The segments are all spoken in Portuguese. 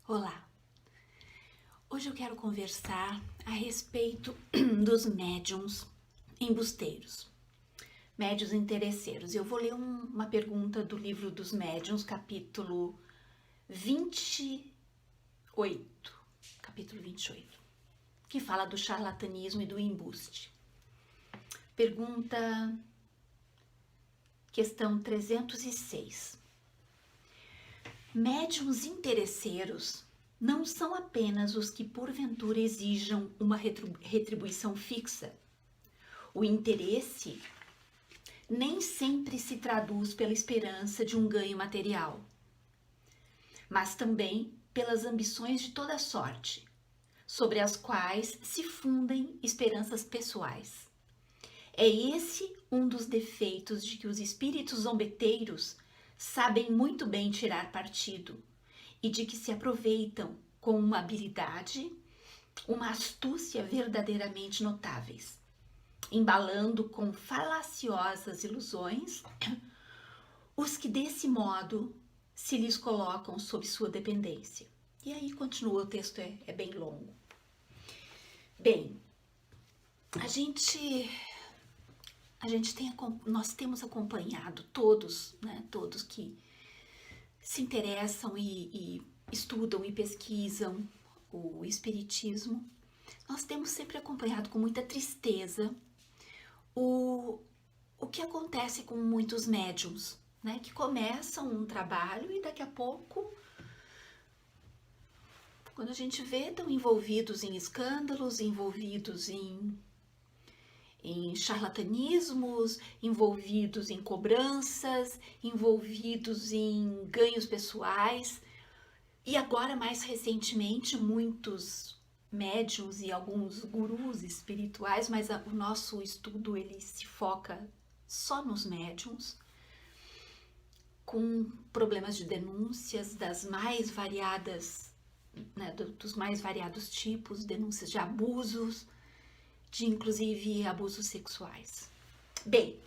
Olá, hoje eu quero conversar a respeito dos médiums embusteiros, médiuns interesseiros. Eu vou ler uma pergunta do livro dos médiuns, capítulo 28, que fala do charlatanismo e do embuste. Pergunta, questão 306. Médiuns interesseiros não são apenas os que porventura exijam uma retribuição fixa. O interesse nem sempre se traduz pela esperança de um ganho material, mas também pelas ambições de toda sorte, sobre as quais se fundem esperanças pessoais. É esse um dos defeitos de que os espíritos zombeteiros sabem muito bem tirar partido e de que se aproveitam com uma habilidade, uma astúcia verdadeiramente notáveis, embalando com falaciosas ilusões os que desse modo se lhes colocam sob sua dependência. E aí continua, o texto é bem longo. Bem, nós temos acompanhado todos, todos que se interessam e estudam e pesquisam o espiritismo, nós temos sempre acompanhado com muita tristeza o que acontece com muitos médiums, que começam um trabalho e daqui a pouco, quando a gente vê, estão envolvidos em escândalos, envolvidos em charlatanismos, envolvidos em cobranças, envolvidos em ganhos pessoais. E agora, mais recentemente, muitos médiuns e alguns gurus espirituais, mas o nosso estudo ele se foca só nos médiuns, com problemas de denúncias das mais variadas, dos mais variados tipos, denúncias de abusos, de inclusive abusos sexuais. Bem,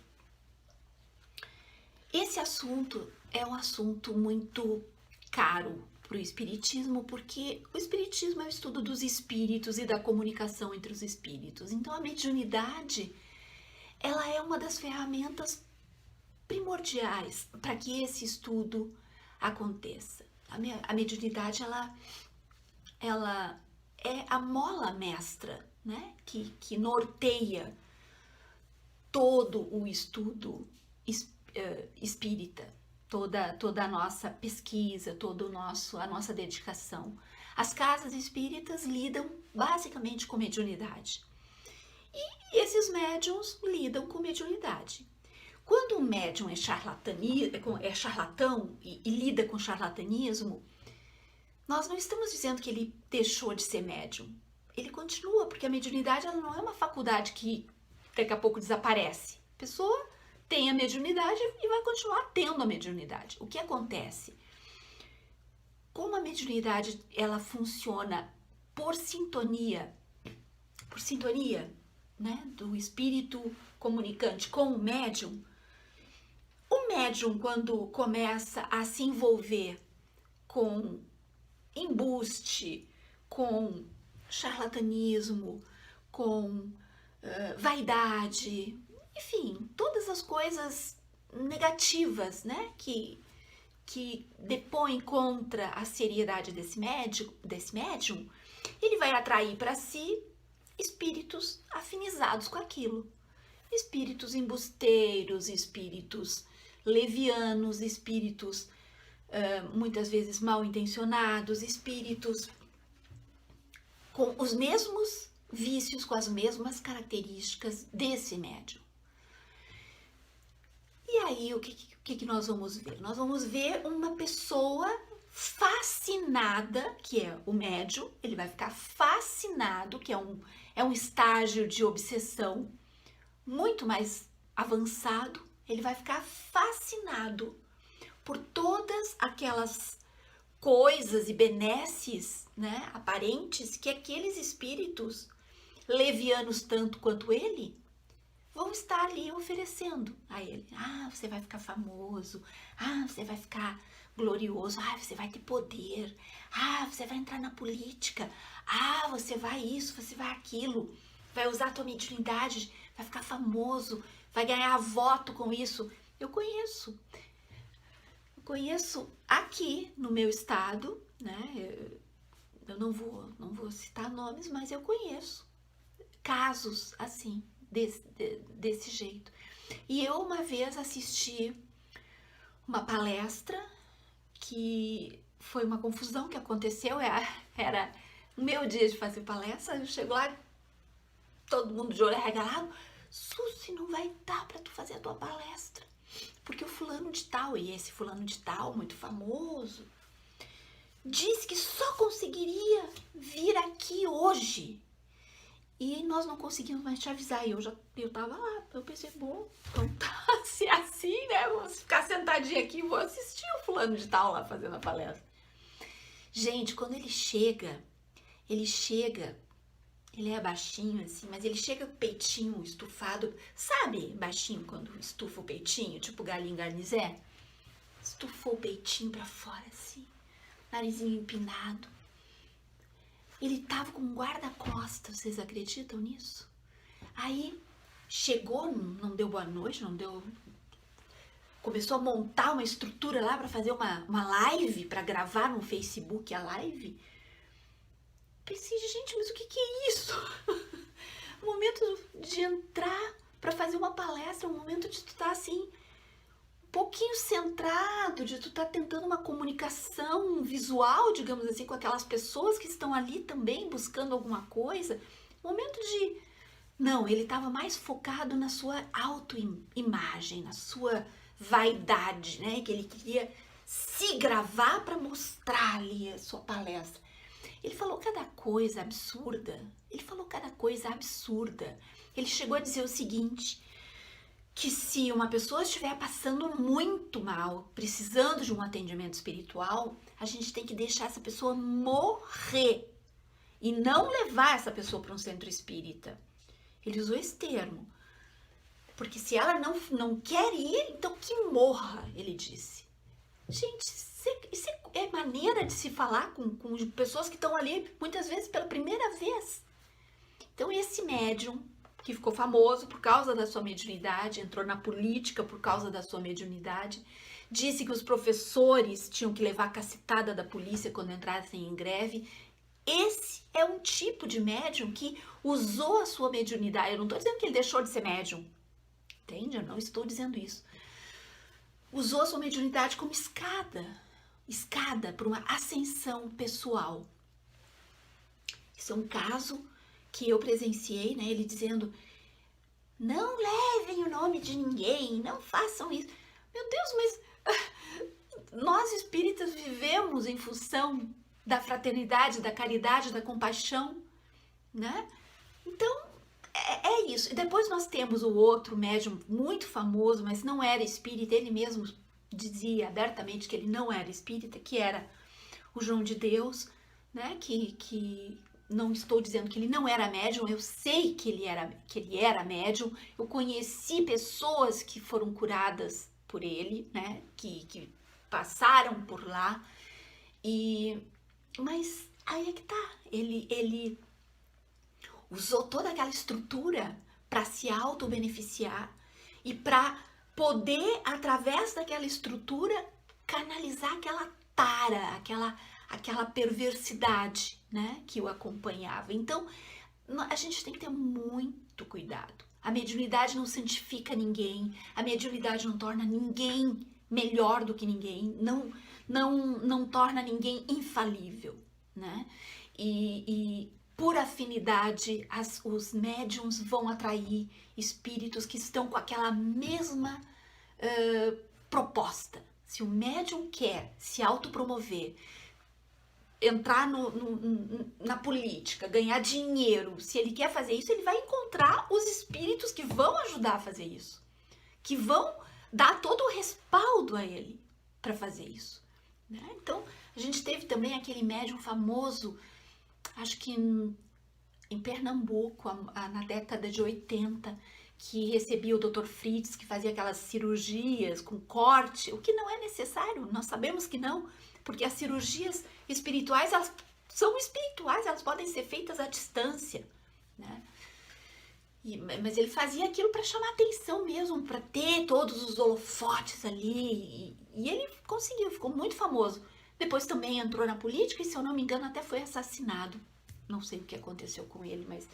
esse assunto é um assunto muito caro para o espiritismo, porque o espiritismo é o estudo dos espíritos e da comunicação entre os espíritos. Então a mediunidade, ela é uma das ferramentas primordiais para que esse estudo aconteça. A mediunidade, ela é a mola mestra, que norteia todo o estudo espírita, toda a nossa pesquisa, a nossa dedicação. As casas espíritas lidam basicamente com mediunidade. E esses médiuns lidam com mediunidade. Quando um médium é charlatão e lida com charlatanismo, nós não estamos dizendo que ele deixou de ser médium. Ele continua, porque a mediunidade ela não é uma faculdade que daqui a pouco desaparece. A pessoa tem a mediunidade e vai continuar tendo a mediunidade. O que acontece? Como a mediunidade ela funciona por sintonia, do espírito comunicante com o médium quando começa a se envolver com embuste, com charlatanismo, com vaidade, enfim, todas as coisas negativas, que depõem contra a seriedade desse médium, ele vai atrair para si espíritos afinizados com aquilo. Espíritos embusteiros, espíritos levianos, espíritos muitas vezes mal intencionados, espíritos com os mesmos vícios, com as mesmas características desse médium. E aí, o que nós vamos ver? Nós vamos ver uma pessoa fascinada, que é o médium, ele vai ficar fascinado, que é um estágio de obsessão muito mais avançado, ele vai ficar fascinado por todas aquelas coisas e benesses, aparentes que aqueles espíritos, levianos tanto quanto ele, vão estar ali oferecendo a ele. Você vai ficar famoso, você vai ficar glorioso. Ah, você vai ter poder. Ah, você vai entrar na política. Ah, você vai isso, você vai aquilo. Vai usar a tua mediunidade, vai ficar famoso, vai ganhar voto com isso. Eu conheço aqui no meu estado, né? Eu não vou citar nomes, mas eu conheço casos assim, desse jeito. E eu uma vez assisti uma palestra que foi uma confusão que aconteceu, era o meu dia de fazer palestra, eu chego lá, todo mundo de olho arregalado, Suzy, não vai dar pra tu fazer a tua palestra, porque o fulano de tal, e esse fulano de tal, muito famoso, disse que só conseguiria vir aqui hoje. E nós não conseguimos mais te avisar. E eu tava lá, eu pensei, bom, então tá, se é assim, né? Vou ficar sentadinha aqui e vou assistir o fulano de tal lá fazendo a palestra. Gente, quando ele chega, ele é baixinho assim, mas ele chega com o peitinho estufado. Sabe, baixinho, quando estufa o peitinho, tipo galinho garnizé? Estufou o peitinho pra fora assim, narizinho empinado. Ele tava com um guarda-costas, vocês acreditam nisso? Aí chegou, não deu boa noite, não deu. Começou a montar uma estrutura lá para fazer uma live, para gravar no Facebook a live. Pensei, gente, mas o que é isso? O momento de entrar para fazer uma palestra, o momento de tu estar assim, um pouquinho centrado, de tu estar tentando uma comunicação visual, digamos assim, com aquelas pessoas que estão ali também buscando alguma coisa. Momento de... Não, ele estava mais focado na sua autoimagem, na sua vaidade, né? Que ele queria se gravar para mostrar ali a sua palestra. Ele falou cada coisa absurda. Ele chegou a dizer o seguinte, que se uma pessoa estiver passando muito mal, precisando de um atendimento espiritual, a gente tem que deixar essa pessoa morrer e não levar essa pessoa para um centro espírita. Ele usou esse termo, porque se ela não quer ir, então que morra, ele disse. Gente, isso é maneira de se falar com pessoas que estão ali, muitas vezes pela primeira vez. Então esse médium, que ficou famoso por causa da sua mediunidade, entrou na política por causa da sua mediunidade, disse que os professores tinham que levar a cacetada da polícia quando entrassem em greve. Esse é um tipo de médium que usou a sua mediunidade. Eu não estou dizendo que ele deixou de ser médium, entende? Eu não estou dizendo isso. Usou a sua mediunidade como escada para uma ascensão pessoal. Isso é um caso que eu presenciei, né? Ele dizendo, não levem o nome de ninguém, não façam isso. Meu Deus, mas nós espíritas vivemos em função da fraternidade, da caridade, da compaixão, né? Então, é isso. E depois nós temos o outro médium muito famoso, mas não era espírita, ele mesmo dizia abertamente que ele não era espírita, que era o João de Deus, né? Que não estou dizendo que ele não era médium, eu sei que ele era médium, eu conheci pessoas que foram curadas por ele, né, que passaram por lá, mas aí é que tá, ele usou toda aquela estrutura para se auto-beneficiar e para poder, através daquela estrutura, canalizar aquela tara, aquela perversidade, né, que o acompanhava. Então, a gente tem que ter muito cuidado. A mediunidade não santifica ninguém, a mediunidade não torna ninguém melhor do que ninguém, não torna ninguém infalível, né? E por afinidade, os médiums vão atrair espíritos que estão com aquela mesma proposta. Se o médium quer se autopromover, entrar na política, ganhar dinheiro, se ele quer fazer isso, ele vai encontrar os espíritos que vão ajudar a fazer isso, que vão dar todo o respaldo a ele para fazer isso, né? Então, a gente teve também aquele médium famoso, acho que em Pernambuco, na década de 80, que recebia o Dr. Fritz, que fazia aquelas cirurgias com corte, o que não é necessário, nós sabemos que não, porque as cirurgias espirituais, elas são espirituais, elas podem ser feitas à distância, né? Mas ele fazia aquilo para chamar atenção mesmo, para ter todos os holofotes ali, e ele conseguiu, ficou muito famoso. Depois também entrou na política e, se eu não me engano, até foi assassinado. Não sei o que aconteceu com ele, mas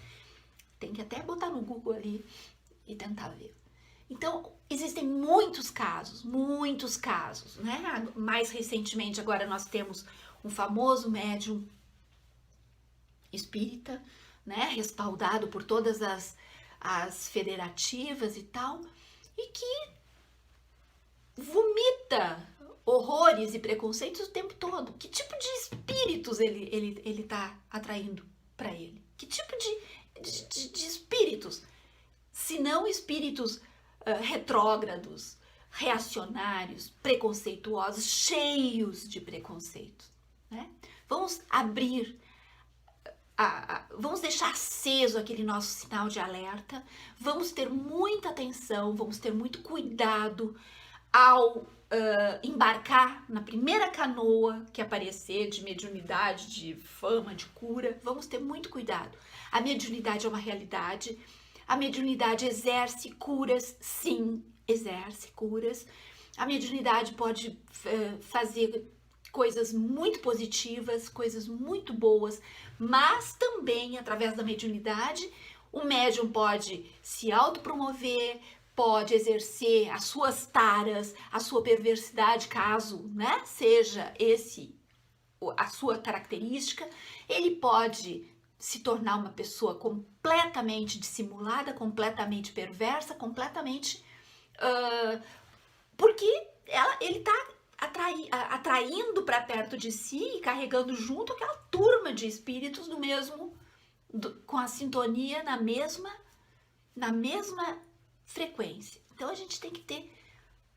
tem que até botar no Google ali e tentar ver. Então, existem muitos casos, né? Mais recentemente, agora nós temos um famoso médium espírita, né? Respaldado por todas as federativas e tal, e que vomita horrores e preconceitos o tempo todo. Que tipo de espíritos ele tá atraindo para ele? Que tipo de espíritos? Se não espíritos retrógrados, reacionários, preconceituosos, cheios de preconceitos, né? Vamos abrir, vamos deixar aceso aquele nosso sinal de alerta, vamos ter muita atenção, vamos ter muito cuidado ao embarcar na primeira canoa que aparecer de mediunidade, de fama, de cura. Vamos ter muito cuidado. A mediunidade é uma realidade. A mediunidade exerce curas, sim, exerce curas. A mediunidade pode fazer coisas muito positivas, coisas muito boas, mas também, através da mediunidade, o médium pode se autopromover, pode exercer as suas taras, a sua perversidade, caso, né, seja esse a sua característica. Ele pode se tornar uma pessoa completamente dissimulada, completamente perversa, completamente porque ele está atraindo para perto de si e carregando junto aquela turma de espíritos do mesmo, com a sintonia na mesma frequência. Então a gente tem que ter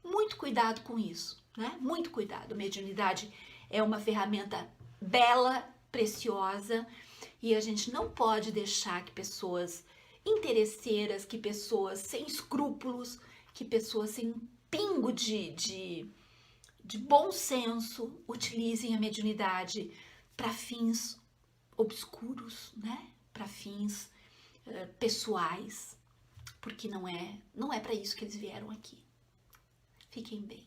muito cuidado com isso, né? Muito cuidado. Mediunidade é uma ferramenta bela, preciosa, e a gente não pode deixar que pessoas interesseiras, que pessoas sem escrúpulos, que pessoas sem pingo de bom senso utilizem a mediunidade para fins obscuros, né? Para fins pessoais, porque não é para isso que eles vieram aqui. Fiquem bem.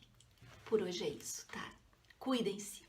Por hoje é isso, tá? Cuidem-se.